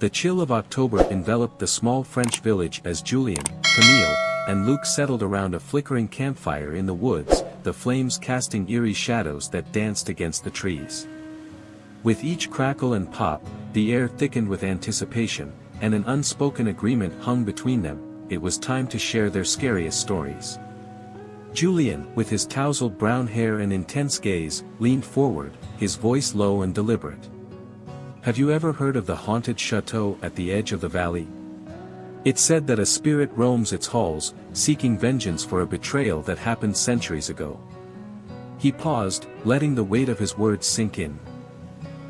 The chill of October enveloped the small French village as Julien, Camille, and Luc settled around a flickering campfire in the woods, the flames casting eerie shadows that danced against the trees. With each crackle and pop, the air thickened with anticipation, and an unspoken agreement hung between them: it was time to share their scariest stories. Julien, with his tousled brown hair and intense gaze, leaned forward, his voice low and deliberate. "Have you ever heard of the haunted chateau at the edge of the valley? It's said that a spirit roams its halls, seeking vengeance for a betrayal that happened centuries ago." He paused, letting the weight of his words sink in.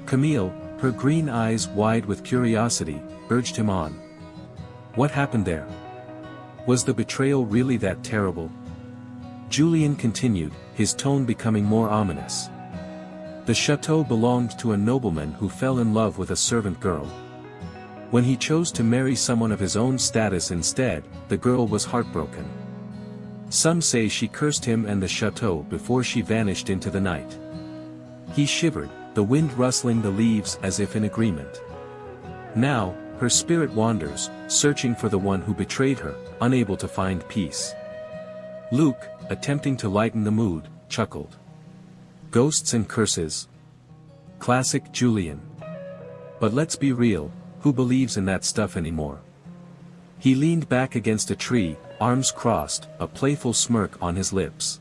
Camille, her green eyes wide with curiosity, urged him on. "What happened there? Was the betrayal really that terrible?" Julien continued, his tone becoming more ominous. "The chateau belonged to a nobleman who fell in love with a servant girl. When he chose to marry someone of his own status instead, the girl was heartbroken. Some say she cursed him and the chateau before she vanished into the night." He shivered, the wind rustling the leaves as if in agreement. "Now, her spirit wanders, searching for the one who betrayed her, unable to find peace." Luc, attempting to lighten the mood, chuckled. "Ghosts and curses. Classic Julien. But let's be real, who believes in that stuff anymore?" He leaned back against a tree, arms crossed, a playful smirk on his lips.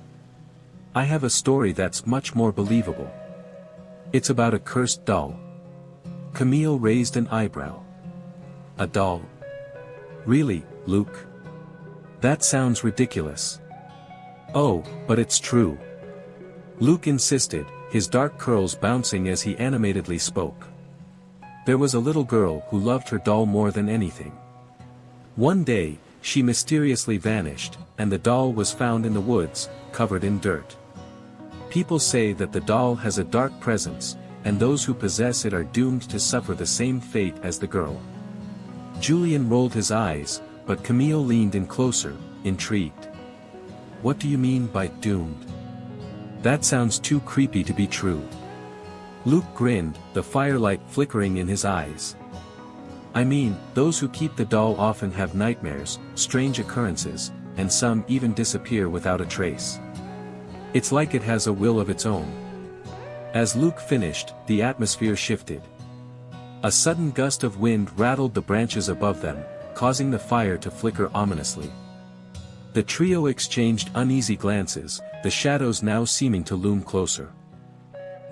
"I have a story that's much more believable. It's about a cursed doll." Camille raised an eyebrow. "A doll? Really, Luc? That sounds ridiculous." "Oh, but it's true." Luc insisted, his dark curls bouncing as he animatedly spoke. "There was a little girl who loved her doll more than anything. One day, she mysteriously vanished, and the doll was found in the woods, covered in dirt. People say that the doll has a dark presence, and those who possess it are doomed to suffer the same fate as the girl." Julien rolled his eyes, but Camille leaned in closer, intrigued. "What do you mean by doomed? That sounds too creepy to be true." Luc grinned, the firelight flickering in his eyes. "I mean, those who keep the doll often have nightmares, strange occurrences, and some even disappear without a trace. It's like it has a will of its own." As Luc finished, the atmosphere shifted. A sudden gust of wind rattled the branches above them, causing the fire to flicker ominously. The trio exchanged uneasy glances, the shadows now seeming to loom closer.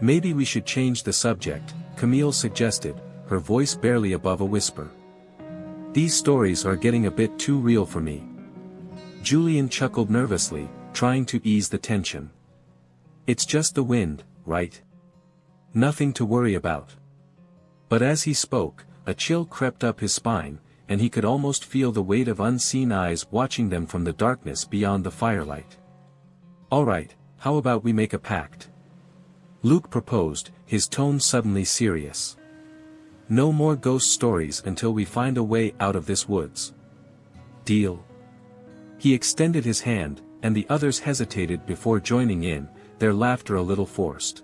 "Maybe we should change the subject," Camille suggested, her voice barely above a whisper. "These stories are getting a bit too real for me." Julien chuckled nervously, trying to ease the tension. "It's just the wind, right? Nothing to worry about." But as he spoke, a chill crept up his spine, and he could almost feel the weight of unseen eyes watching them from the darkness beyond the firelight. "All right, how about we make a pact?" Luc proposed, his tone suddenly serious. "No more ghost stories until we find a way out of this woods. Deal?" He extended his hand, and the others hesitated before joining in, their laughter a little forced.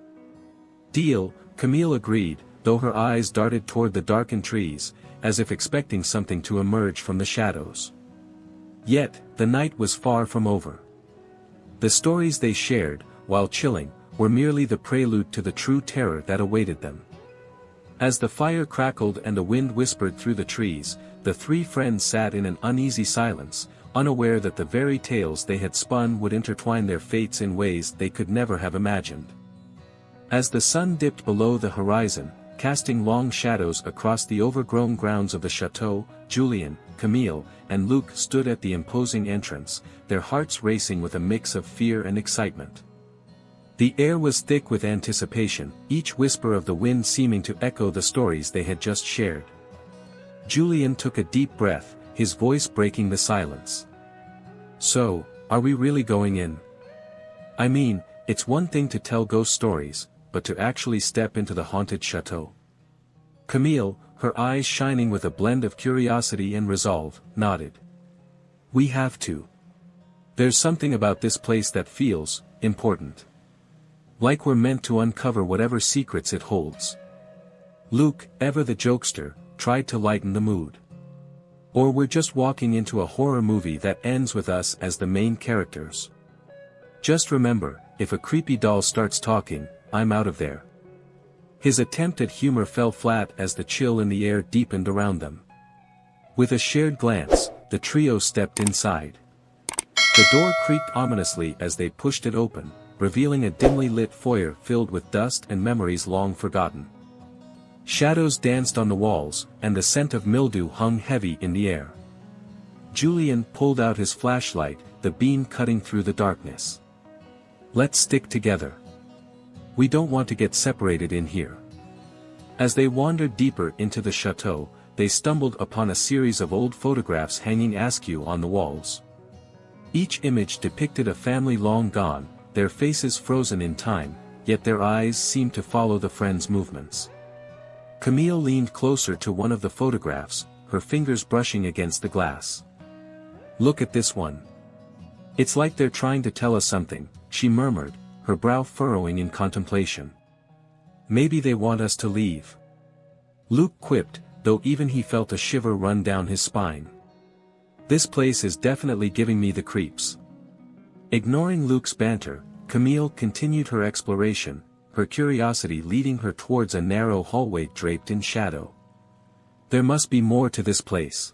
"Deal," Camille agreed, though her eyes darted toward the darkened trees, as if expecting something to emerge from the shadows. Yet, the night was far from over. The stories they shared, while chilling, were merely the prelude to the true terror that awaited them. As the fire crackled and the wind whispered through the trees, the three friends sat in an uneasy silence, unaware that the very tales they had spun would intertwine their fates in ways they could never have imagined. As the sun dipped below the horizon, casting long shadows across the overgrown grounds of the chateau, Julien, Camille, and Luc stood at the imposing entrance, their hearts racing with a mix of fear and excitement. The air was thick with anticipation, each whisper of the wind seeming to echo the stories they had just shared. Julien took a deep breath, his voice breaking the silence. "So, are we really going in? I mean, it's one thing to tell ghost stories, but to actually step into the haunted chateau." Camille, her eyes shining with a blend of curiosity and resolve, nodded. "We have to. There's something about this place that feels important. Like we're meant to uncover whatever secrets it holds." Luc, ever the jokester, tried to lighten the mood. Or we're just walking into a horror movie that ends with us as the main characters. Just remember, if a creepy doll starts talking, I'm out of there. His attempt at humor fell flat as the chill in the air deepened around them. With a shared glance, the trio stepped inside. The door creaked ominously as they pushed it open, revealing a dimly lit foyer filled with dust and memories long forgotten. Shadows danced on the walls, and the scent of mildew hung heavy in the air. Julian pulled out his flashlight, the beam cutting through the darkness. Let's stick together. We don't want to get separated in here. As they wandered deeper into the chateau, they stumbled upon a series of old photographs hanging askew on the walls. Each image depicted a family long gone, their faces frozen in time, yet their eyes seemed to follow the friends' movements. Camille leaned closer to one of the photographs, her fingers brushing against the glass. Look at this one. It's like they're trying to tell us something, she murmured, her brow furrowing in contemplation. Maybe they want us to leave. Luke quipped, though even he felt a shiver run down his spine. This place is definitely giving me the creeps. Ignoring Luke's banter, Camille continued her exploration, her curiosity leading her towards a narrow hallway draped in shadow. There must be more to this place.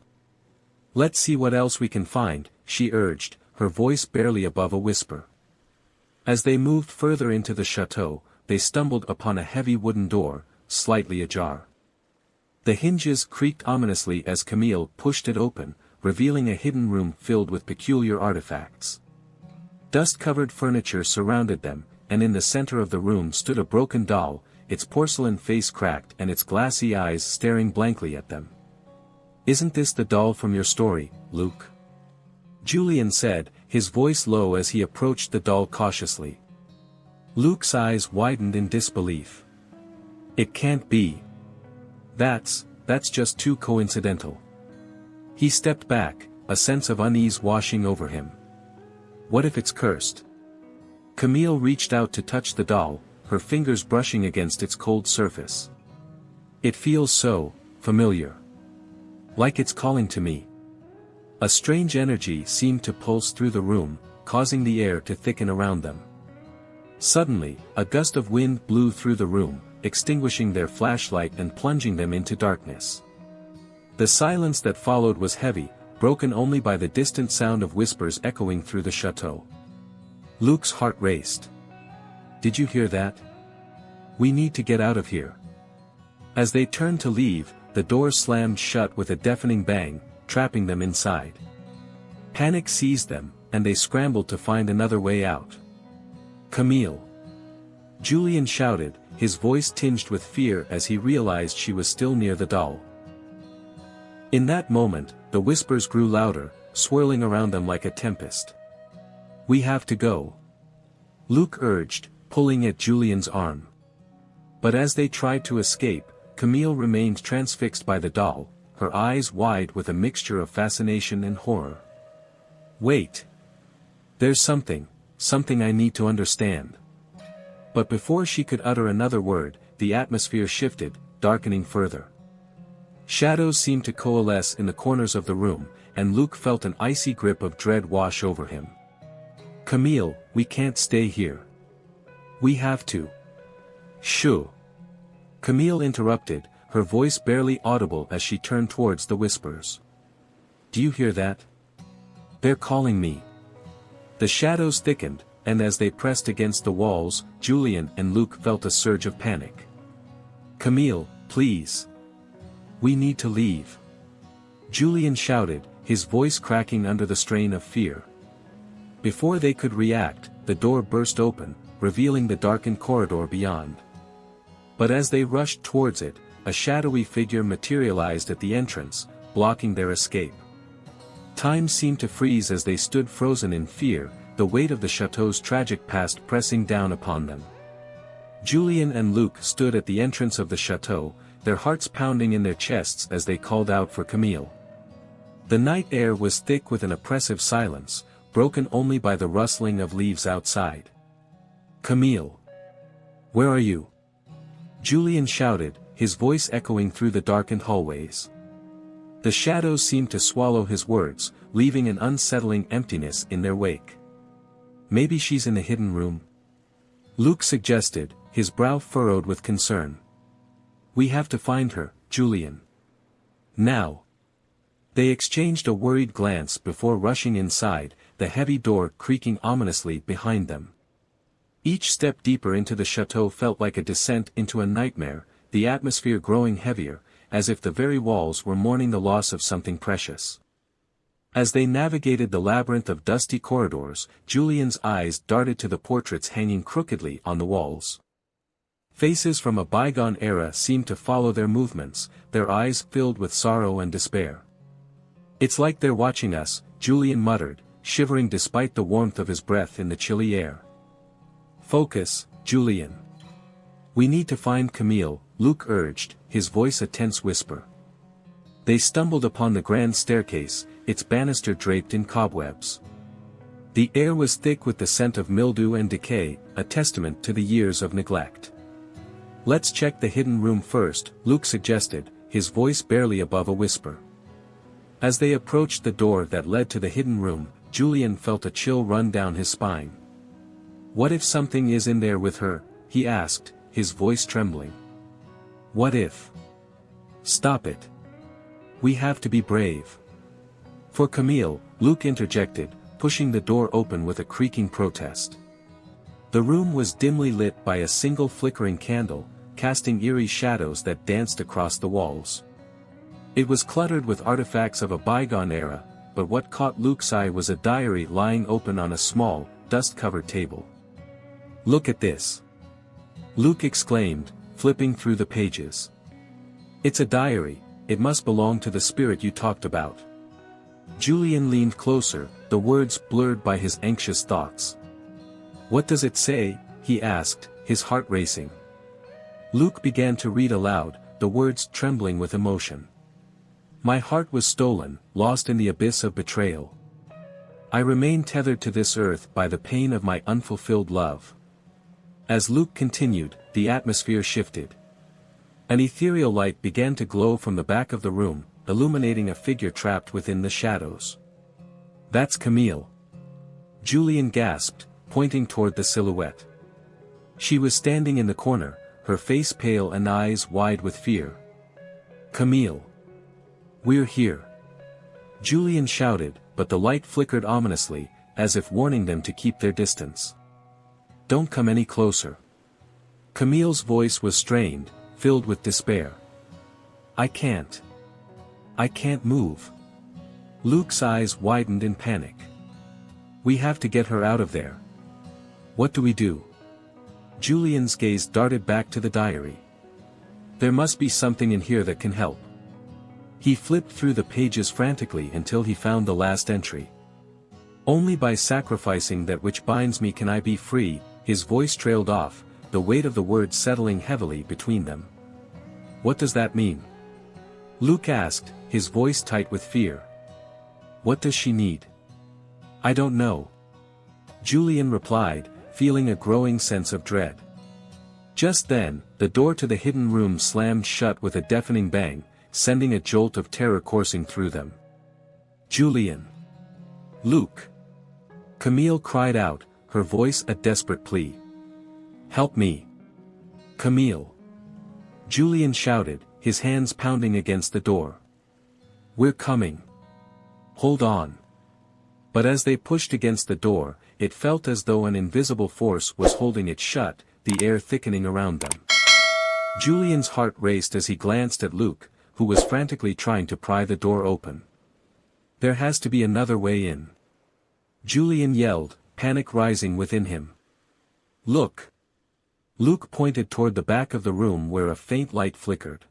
Let's see what else we can find, she urged, her voice barely above a whisper. As they moved further into the chateau, they stumbled upon a heavy wooden door, slightly ajar. The hinges creaked ominously as Camille pushed it open, revealing a hidden room filled with peculiar artifacts. Dust-covered furniture surrounded them, and in the center of the room stood a broken doll, its porcelain face cracked and its glassy eyes staring blankly at them. Isn't this the doll from your story, Luke? Julian said, his voice low as he approached the doll cautiously. Luke's eyes widened in disbelief. It can't be. That's just too coincidental. He stepped back, a sense of unease washing over him. What if it's cursed? Camille reached out to touch the doll, her fingers brushing against its cold surface. It feels so familiar. Like it's calling to me. A strange energy seemed to pulse through the room, causing the air to thicken around them. Suddenly, a gust of wind blew through the room, extinguishing their flashlight and plunging them into darkness. The silence that followed was heavy, broken only by the distant sound of whispers echoing through the chateau. Luke's heart raced. Did you hear that? We need to get out of here. As they turned to leave, the door slammed shut with a deafening bang, trapping them inside. Panic seized them, and they scrambled to find another way out. Camille! Julian shouted, his voice tinged with fear as he realized she was still near the doll. In that moment, the whispers grew louder, swirling around them like a tempest. We have to go. Luke urged, pulling at Julian's arm. But as they tried to escape, Camille remained transfixed by the doll, her eyes wide with a mixture of fascination and horror. Wait! There's something I need to understand. But before she could utter another word, the atmosphere shifted, darkening further. Shadows seemed to coalesce in the corners of the room, and Luke felt an icy grip of dread wash over him. Camille, we can't stay here. We have to. Shoo! Camille interrupted, her voice barely audible as she turned towards the whispers. Do you hear that? They're calling me. The shadows thickened, and as they pressed against the walls, Julian and Luke felt a surge of panic. Camille, please. We need to leave. Julian shouted, his voice cracking under the strain of fear. Before they could react, the door burst open, revealing the darkened corridor beyond. But as they rushed towards it, a shadowy figure materialized at the entrance, blocking their escape. Time seemed to freeze as they stood frozen in fear, the weight of the chateau's tragic past pressing down upon them. Julian and Luke stood at the entrance of the chateau, their hearts pounding in their chests as they called out for Camille. The night air was thick with an oppressive silence, broken only by the rustling of leaves outside. Camille! Where are you? Julian shouted, his voice echoing through the darkened hallways. The shadows seemed to swallow his words, leaving an unsettling emptiness in their wake. Maybe she's in the hidden room? Luke suggested, his brow furrowed with concern. We have to find her, Julian. Now. They exchanged a worried glance before rushing inside, the heavy door creaking ominously behind them. Each step deeper into the chateau felt like a descent into a nightmare, the atmosphere growing heavier, as if the very walls were mourning the loss of something precious. As they navigated the labyrinth of dusty corridors, Julian's eyes darted to the portraits hanging crookedly on the walls. Faces from a bygone era seemed to follow their movements, their eyes filled with sorrow and despair. It's like they're watching us, Julian muttered, shivering despite the warmth of his breath in the chilly air. Focus, Julian. We need to find Camille, Luke urged, his voice a tense whisper. They stumbled upon the grand staircase, its banister draped in cobwebs. The air was thick with the scent of mildew and decay, a testament to the years of neglect. Let's check the hidden room first, Luke suggested, his voice barely above a whisper. As they approached the door that led to the hidden room, Julian felt a chill run down his spine. What if something is in there with her? He asked, his voice trembling. What if? Stop it. We have to be brave. For Camille, Luke interjected, pushing the door open with a creaking protest. The room was dimly lit by a single flickering candle, casting eerie shadows that danced across the walls. It was cluttered with artifacts of a bygone era, but what caught Luke's eye was a diary lying open on a small, dust-covered table. Look at this. Luke exclaimed, flipping through the pages. It's a diary, it must belong to the spirit you talked about. Julian leaned closer, the words blurred by his anxious thoughts. What does it say? He asked, his heart racing. Luke began to read aloud, the words trembling with emotion. My heart was stolen, lost in the abyss of betrayal. I remain tethered to this earth by the pain of my unfulfilled love. As Luke continued, the atmosphere shifted. An ethereal light began to glow from the back of the room, illuminating a figure trapped within the shadows. That's Camille. Julian gasped, pointing toward the silhouette. She was standing in the corner, her face pale and eyes wide with fear. Camille. We're here. Julian shouted, but the light flickered ominously, as if warning them to keep their distance. Don't come any closer. Camille's voice was strained, filled with despair. I can't move. Luke's eyes widened in panic. We have to get her out of there. What do we do? Julian's gaze darted back to the diary. There must be something in here that can help. He flipped through the pages frantically until he found the last entry. Only by sacrificing that which binds me can I be free. His voice trailed off, the weight of the words settling heavily between them. What does that mean? Luke asked, his voice tight with fear. What does she need? I don't know. Julian replied, feeling a growing sense of dread. Just then, the door to the hidden room slammed shut with a deafening bang, sending a jolt of terror coursing through them. Julian. Luke. Camille cried out, her voice a desperate plea. Help me. Camille. Julian shouted, his hands pounding against the door. We're coming. Hold on. But as they pushed against the door, it felt as though an invisible force was holding it shut, the air thickening around them. Julian's heart raced as he glanced at Luke, who was frantically trying to pry the door open. There has to be another way in. Julian yelled, panic rising within him. Look. Luke pointed toward the back of the room where a faint light flickered.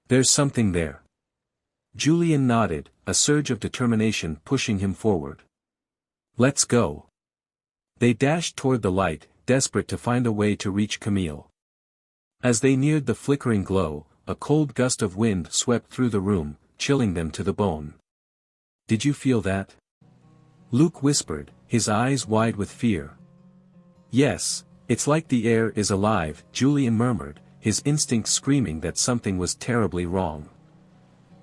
There's something there. Julian nodded, a surge of determination pushing him forward. Let's go. They dashed toward the light, desperate to find a way to reach Camille. As they neared the flickering glow, a cold gust of wind swept through the room, chilling them to the bone. Did you feel that? Luke whispered, his eyes wide with fear. Yes, it's like the air is alive, Julian murmured, his instincts screaming that something was terribly wrong.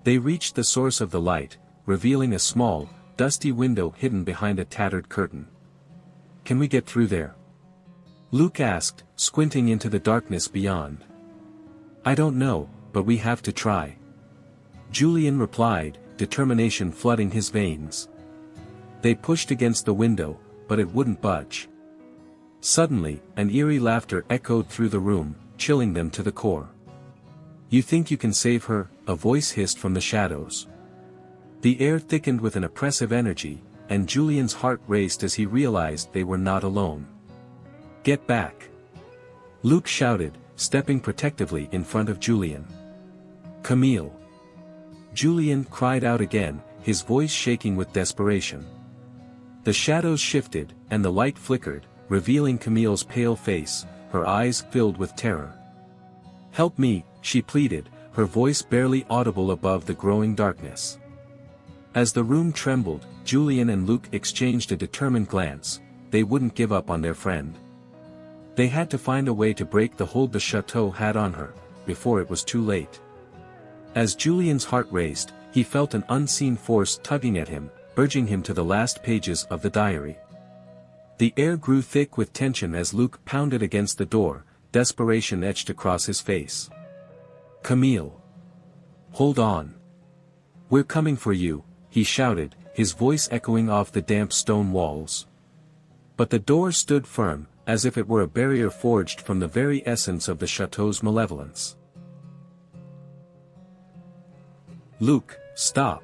They reached the source of the light, revealing a small, dusty window hidden behind a tattered curtain. "Can we get through there?" Luke asked, squinting into the darkness beyond. "I don't know, but we have to try," Julian replied, determination flooding his veins. They pushed against the window, but it wouldn't budge. Suddenly, an eerie laughter echoed through the room, chilling them to the core. "You think you can save her?" a voice hissed from the shadows. The air thickened with an oppressive energy, and Julian's heart raced as he realized they were not alone. "Get back!" Luke shouted, stepping protectively in front of Julian. "Camille!" Julian cried out again, his voice shaking with desperation. The shadows shifted, and the light flickered, revealing Camille's pale face, her eyes filled with terror. "Help me," she pleaded, her voice barely audible above the growing darkness. As the room trembled, Julian and Luke exchanged a determined glance. They wouldn't give up on their friend. They had to find a way to break the hold the chateau had on her, before it was too late. As Julian's heart raced, he felt an unseen force tugging at him, urging him to the last pages of the diary. The air grew thick with tension as Luke pounded against the door, desperation etched across his face. "Camille! Hold on! We're coming for you," he shouted, his voice echoing off the damp stone walls. But the door stood firm, as if it were a barrier forged from the very essence of the chateau's malevolence. "Luke, stop!"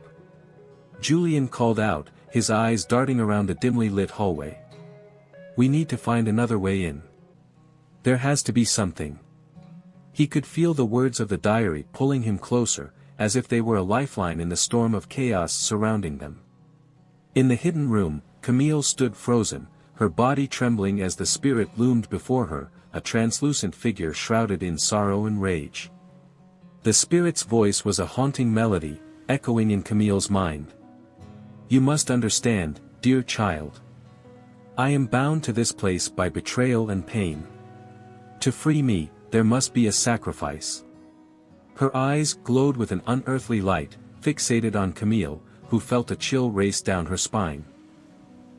Julian called out, his eyes darting around the dimly lit hallway. "We need to find another way in. There has to be something." He could feel the words of the diary pulling him closer, as if they were a lifeline in the storm of chaos surrounding them. In the hidden room, Camille stood frozen, her body trembling as the spirit loomed before her, a translucent figure shrouded in sorrow and rage. The spirit's voice was a haunting melody, echoing in Camille's mind. "You must understand, dear child. I am bound to this place by betrayal and pain. To free me, there must be a sacrifice." Her eyes glowed with an unearthly light, fixated on Camille, who felt a chill race down her spine.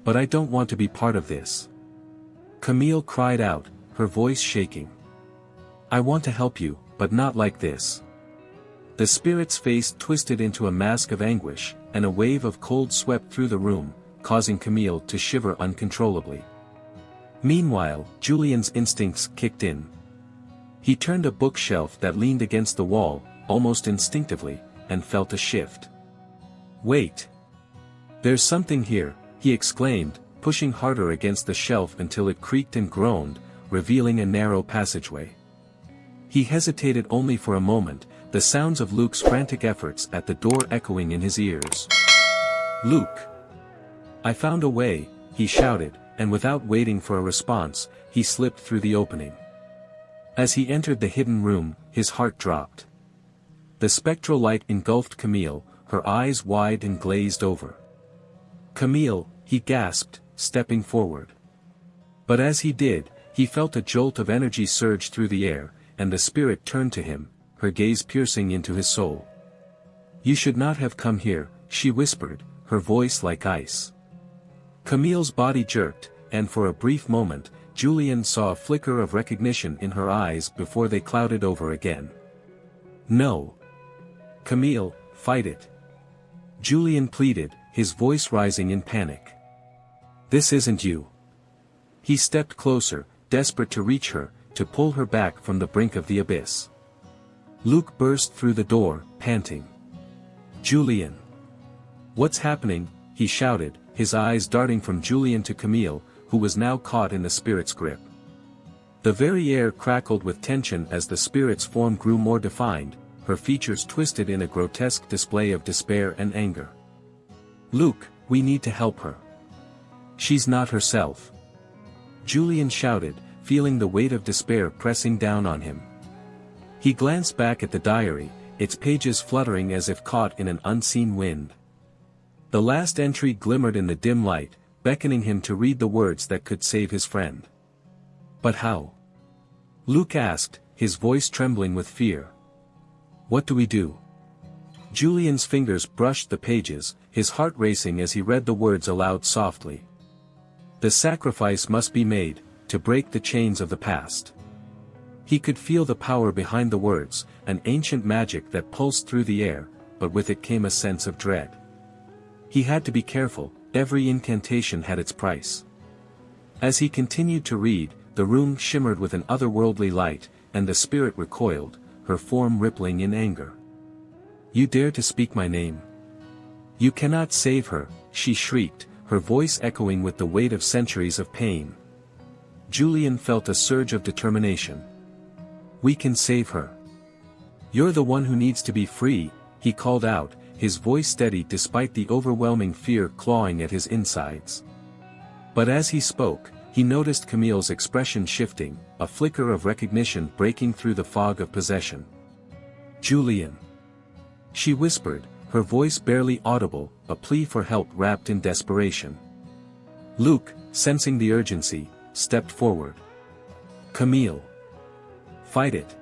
"But I don't want to be part of this," Camille cried out, her voice shaking. "I want to help you, but not like this." The spirit's face twisted into a mask of anguish, and a wave of cold swept through the room, causing Camille to shiver uncontrollably. Meanwhile, Julian's instincts kicked in. He turned a bookshelf that leaned against the wall, almost instinctively, and felt a shift. "Wait! There's something here," he exclaimed, pushing harder against the shelf until it creaked and groaned, revealing a narrow passageway. He hesitated only for a moment, the sounds of Luke's frantic efforts at the door echoing in his ears. "Luke! I found a way," he shouted, and without waiting for a response, he slipped through the opening. As he entered the hidden room, his heart dropped. The spectral light engulfed Camille, her eyes wide and glazed over. "Camille," he gasped, stepping forward. But as he did, he felt a jolt of energy surge through the air, and the spirit turned to him, her gaze piercing into his soul. "You should not have come here," she whispered, her voice like ice. Camille's body jerked, and for a brief moment, Julian saw a flicker of recognition in her eyes before they clouded over again. "No. Camille, fight it," Julian pleaded, his voice rising in panic. "This isn't you." He stepped closer, desperate to reach her, to pull her back from the brink of the abyss. Luke burst through the door, panting. "Julian! What's happening?" he shouted, his eyes darting from Julian to Camille, who was now caught in the spirit's grip. The very air crackled with tension as the spirit's form grew more defined, her features twisted in a grotesque display of despair and anger. "Luke, we need to help her. She's not herself," Julian shouted, feeling the weight of despair pressing down on him. He glanced back at the diary, its pages fluttering as if caught in an unseen wind. The last entry glimmered in the dim light, beckoning him to read the words that could save his friend. "But how?" Luke asked, his voice trembling with fear. What do we do? Julian's fingers brushed the pages, his heart racing as he read the words aloud softly. The sacrifice must be made, to break the chains of the past. He could feel the power behind the words, an ancient magic that pulsed through the air, but with it came a sense of dread. He had to be careful, every incantation had its price. As he continued to read, the room shimmered with an otherworldly light, and the spirit recoiled, her form rippling in anger. You dare to speak my name? You cannot save her, she shrieked, her voice echoing with the weight of centuries of pain. Julian felt a surge of determination. We can save her. You're the one who needs to be free, he called out, his voice steady despite the overwhelming fear clawing at his insides. But as he spoke, he noticed Camille's expression shifting, a flicker of recognition breaking through the fog of possession. Julian. She whispered, her voice barely audible, a plea for help wrapped in desperation. Luke, sensing the urgency, stepped forward. Camille. Fight it.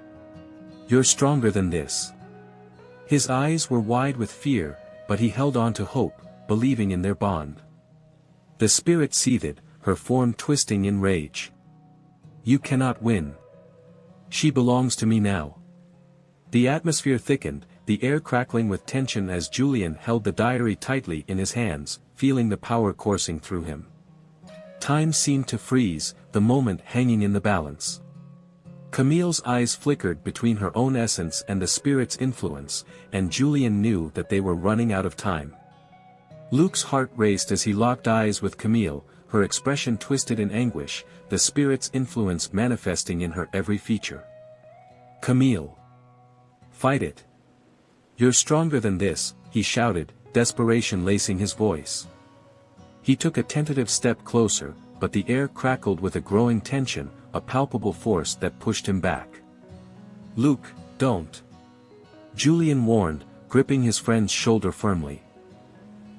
You're stronger than this. His eyes were wide with fear, but he held on to hope, believing in their bond. The spirit seethed, her form twisting in rage. You cannot win. She belongs to me now. The atmosphere thickened, the air crackling with tension as Julian held the diary tightly in his hands, feeling the power coursing through him. Time seemed to freeze, the moment hanging in the balance. Camille's eyes flickered between her own essence and the spirit's influence, and Julian knew that they were running out of time. Luke's heart raced as he locked eyes with Camille, her expression twisted in anguish, the spirit's influence manifesting in her every feature. Camille. Fight it. You're stronger than this, he shouted, desperation lacing his voice. He took a tentative step closer, but the air crackled with a growing tension, a palpable force that pushed him back. Luke, don't. Julian warned, gripping his friend's shoulder firmly.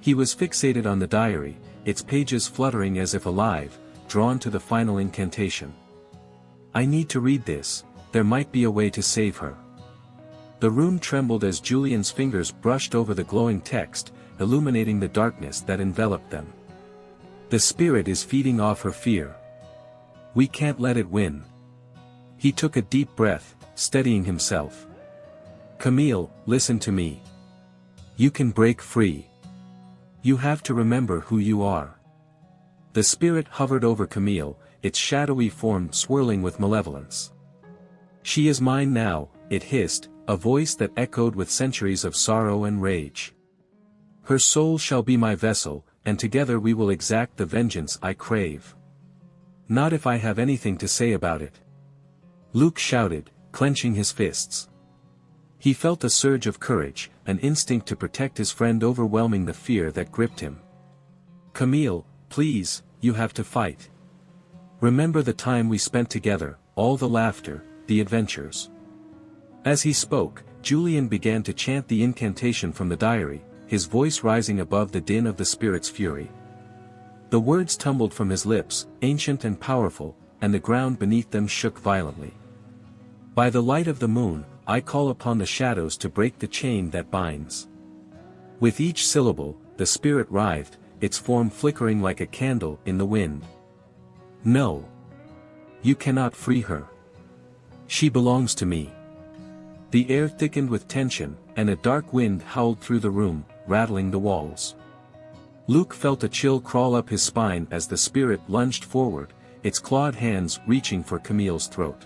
He was fixated on the diary, its pages fluttering as if alive, drawn to the final incantation. I need to read this, there might be a way to save her. The room trembled as Julian's fingers brushed over the glowing text, illuminating the darkness that enveloped them. The spirit is feeding off her fear. We can't let it win. He took a deep breath, steadying himself. Camille, listen to me. You can break free. You have to remember who you are. The spirit hovered over Camille, its shadowy form swirling with malevolence. She is mine now, it hissed, a voice that echoed with centuries of sorrow and rage. Her soul shall be my vessel, and together we will exact the vengeance I crave. Not if I have anything to say about it. Luke shouted, clenching his fists. He felt a surge of courage, an instinct to protect his friend overwhelming the fear that gripped him. Camille, please, you have to fight. Remember the time we spent together, all the laughter, the adventures. As he spoke, Julian began to chant the incantation from the diary, his voice rising above the din of the spirit's fury. The words tumbled from his lips, ancient and powerful, and the ground beneath them shook violently. By the light of the moon, I call upon the shadows to break the chain that binds. With each syllable, the spirit writhed, its form flickering like a candle in the wind. No. You cannot free her. She belongs to me. The air thickened with tension, and a dark wind howled through the room, rattling the walls. Luke felt a chill crawl up his spine as the spirit lunged forward, its clawed hands reaching for Camille's throat.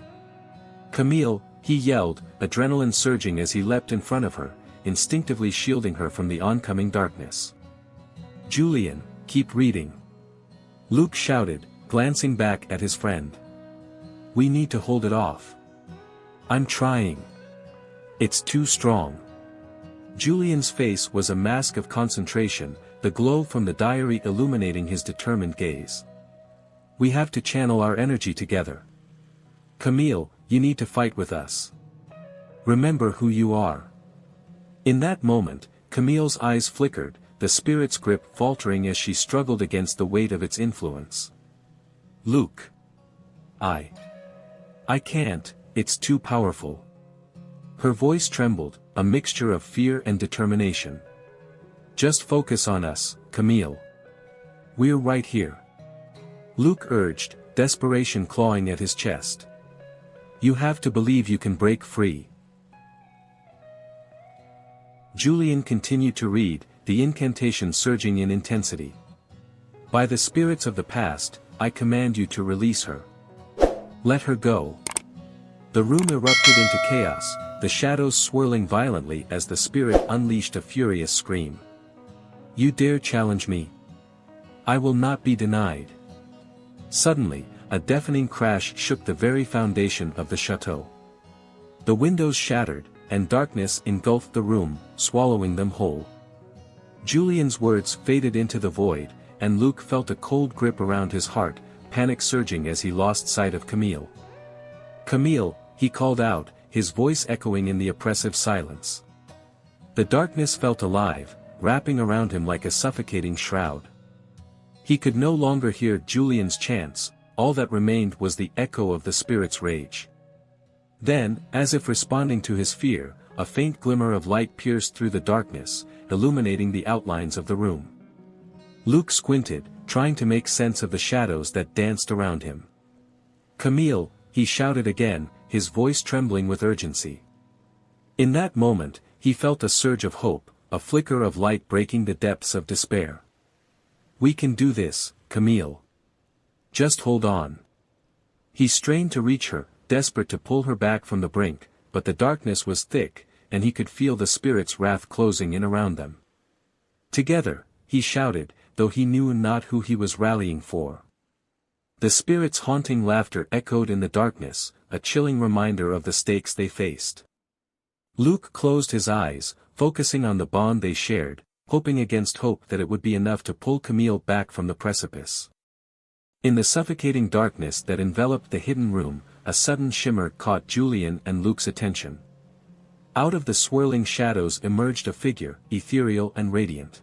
Camille, he yelled, adrenaline surging as he leapt in front of her, instinctively shielding her from the oncoming darkness. Julian, keep reading. Luke shouted, glancing back at his friend. We need to hold it off. I'm trying. It's too strong. Julian's face was a mask of concentration, the glow from the diary illuminating his determined gaze. We have to channel our energy together. Camille, you need to fight with us. Remember who you are. In that moment, Camille's eyes flickered, the spirit's grip faltering as she struggled against the weight of its influence. Luke. I can't, it's too powerful. Her voice trembled, a mixture of fear and determination. Just focus on us, Camille. We're right here. Luke urged, desperation clawing at his chest. You have to believe you can break free. Julian continued to read, the incantation surging in intensity. By the spirits of the past, I command you to release her. Let her go. The room erupted into chaos, the shadows swirling violently as the spirit unleashed a furious scream. You dare challenge me? I will not be denied. Suddenly, a deafening crash shook the very foundation of the chateau. The windows shattered, and darkness engulfed the room, swallowing them whole. Julian's words faded into the void, and Luke felt a cold grip around his heart, panic surging as he lost sight of Camille. Camille, he called out, his voice echoing in the oppressive silence. The darkness felt alive, wrapping around him like a suffocating shroud. He could no longer hear Julian's chants, all that remained was the echo of the spirit's rage. Then, as if responding to his fear, a faint glimmer of light pierced through the darkness, illuminating the outlines of the room. Luke squinted, trying to make sense of the shadows that danced around him. Camille, he shouted again, his voice trembling with urgency. In that moment, he felt a surge of hope, a flicker of light breaking the depths of despair. We can do this, Camille. Just hold on. He strained to reach her, desperate to pull her back from the brink, but the darkness was thick, and he could feel the spirit's wrath closing in around them. Together, he shouted, though he knew not who he was rallying for. The spirit's haunting laughter echoed in the darkness, a chilling reminder of the stakes they faced. Luke closed his eyes, focusing on the bond they shared, hoping against hope that it would be enough to pull Camille back from the precipice. In the suffocating darkness that enveloped the hidden room, a sudden shimmer caught Julian and Luke's attention. Out of the swirling shadows emerged a figure, ethereal and radiant.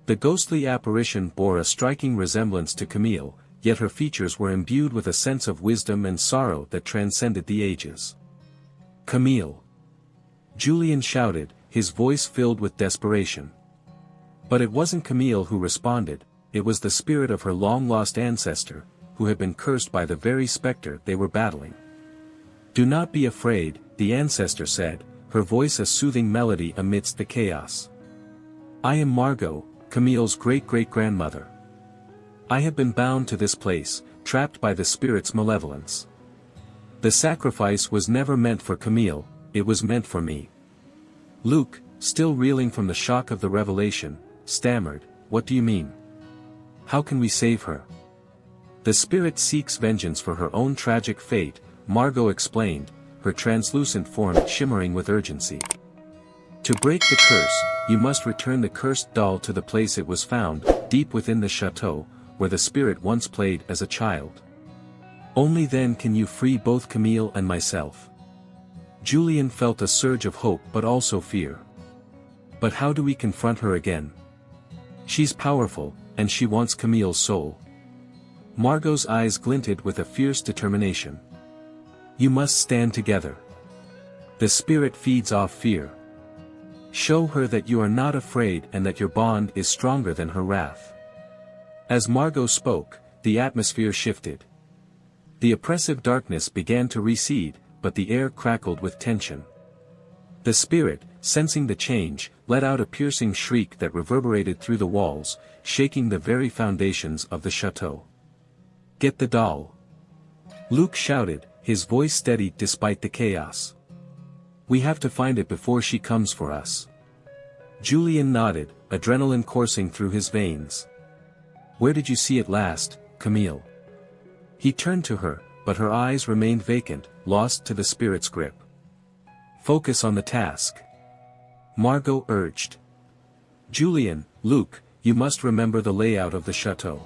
The ghostly apparition bore a striking resemblance to Camille, yet her features were imbued with a sense of wisdom and sorrow that transcended the ages. Camille! Julian shouted, his voice filled with desperation. But it wasn't Camille who responded, it was the spirit of her long-lost ancestor, who had been cursed by the very specter they were battling. Do not be afraid, the ancestor said, her voice a soothing melody amidst the chaos. I am Margot, Camille's great-great-grandmother. I have been bound to this place, trapped by the spirit's malevolence. The sacrifice was never meant for Camille, it was meant for me. Luke, still reeling from the shock of the revelation, stammered, what do you mean? How can we save her? The spirit seeks vengeance for her own tragic fate, Margot explained, her translucent form shimmering with urgency. To break the curse, you must return the cursed doll to the place it was found, deep within the chateau, where the spirit once played as a child. Only then can you free both Camille and myself. Julian felt a surge of hope but also fear. But how do we confront her again? She's powerful, and she wants Camille's soul. Margot's eyes glinted with a fierce determination. You must stand together. The spirit feeds off fear. Show her that you are not afraid and that your bond is stronger than her wrath. As Margot spoke, the atmosphere shifted. The oppressive darkness began to recede, but the air crackled with tension. The spirit, sensing the change, let out a piercing shriek that reverberated through the walls, shaking the very foundations of the chateau. Get the doll! Luke shouted, his voice steady despite the chaos. We have to find it before she comes for us. Julian nodded, adrenaline coursing through his veins. Where did you see it last, Camille? He turned to her, but her eyes remained vacant, lost to the spirit's grip. Focus on the task. Margot urged. Julian, Luke, you must remember the layout of the chateau.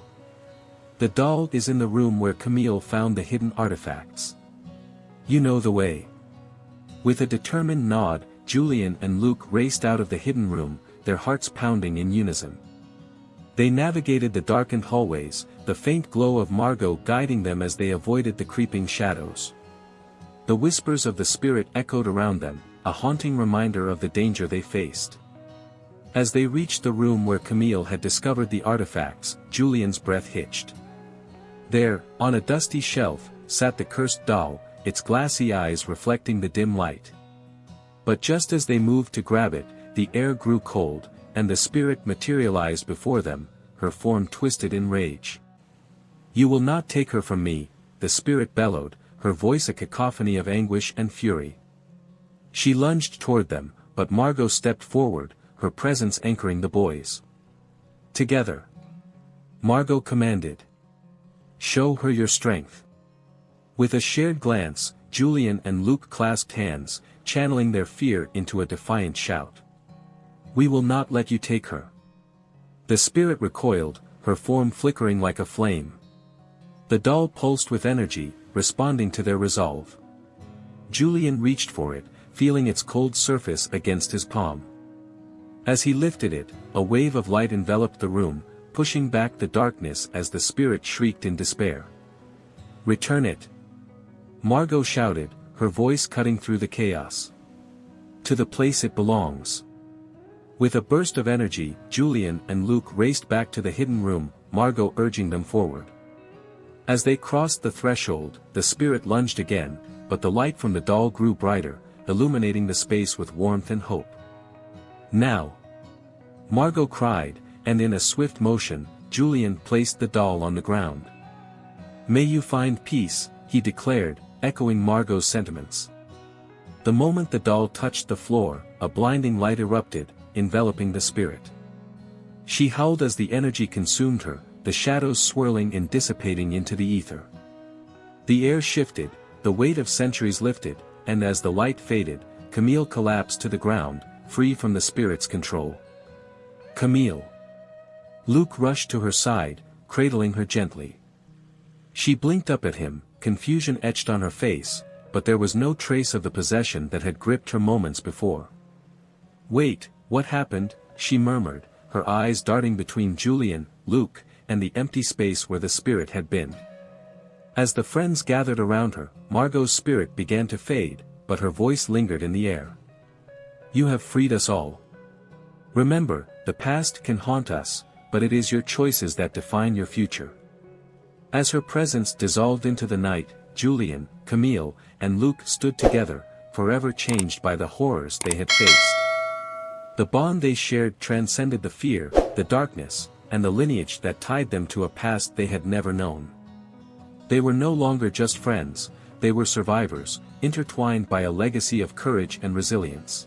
The doll is in the room where Camille found the hidden artifacts. You know the way. With a determined nod, Julian and Luke raced out of the hidden room, their hearts pounding in unison. They navigated the darkened hallways, the faint glow of Margot guiding them as they avoided the creeping shadows. The whispers of the spirit echoed around them, a haunting reminder of the danger they faced. As they reached the room where Camille had discovered the artifacts, Julian's breath hitched. There, on a dusty shelf, sat the cursed doll, its glassy eyes reflecting the dim light. But just as they moved to grab it, the air grew cold, and the spirit materialized before them, her form twisted in rage. "You will not take her from me," the spirit bellowed, her voice a cacophony of anguish and fury. She lunged toward them, but Margot stepped forward, her presence anchoring the boys. "Together," Margot commanded. "Show her your strength." With a shared glance, Julian and Luke clasped hands, channeling their fear into a defiant shout. "We will not let you take her." The spirit recoiled, her form flickering like a flame. The doll pulsed with energy, responding to their resolve. Julian reached for it, feeling its cold surface against his palm. As he lifted it, a wave of light enveloped the room, pushing back the darkness as the spirit shrieked in despair. "Return it!" Margot shouted, her voice cutting through the chaos. "To the place it belongs." With a burst of energy, Julian and Luke raced back to the hidden room, Margot urging them forward. As they crossed the threshold, the spirit lunged again, but the light from the doll grew brighter, illuminating the space with warmth and hope. "Now!" Margot cried, and in a swift motion, Julian placed the doll on the ground. "May you find peace," he declared, echoing Margot's sentiments. The moment the doll touched the floor, a blinding light erupted, enveloping the spirit. She howled as the energy consumed her, the shadows swirling and dissipating into the ether. The air shifted, the weight of centuries lifted, and as the light faded, Camille collapsed to the ground, free from the spirit's control. "Camille!" Luke rushed to her side, cradling her gently. She blinked up at him, confusion etched on her face, but there was no trace of the possession that had gripped her moments before. "Wait, what happened?" she murmured, her eyes darting between Julian, Luke, and the empty space where the spirit had been. As the friends gathered around her, Margot's spirit began to fade, but her voice lingered in the air. "You have freed us all. Remember, the past can haunt us, but it is your choices that define your future." As her presence dissolved into the night, Julian, Camille, and Luke stood together, forever changed by the horrors they had faced. The bond they shared transcended the fear, the darkness, and the lineage that tied them to a past they had never known. They were no longer just friends, they were survivors, intertwined by a legacy of courage and resilience.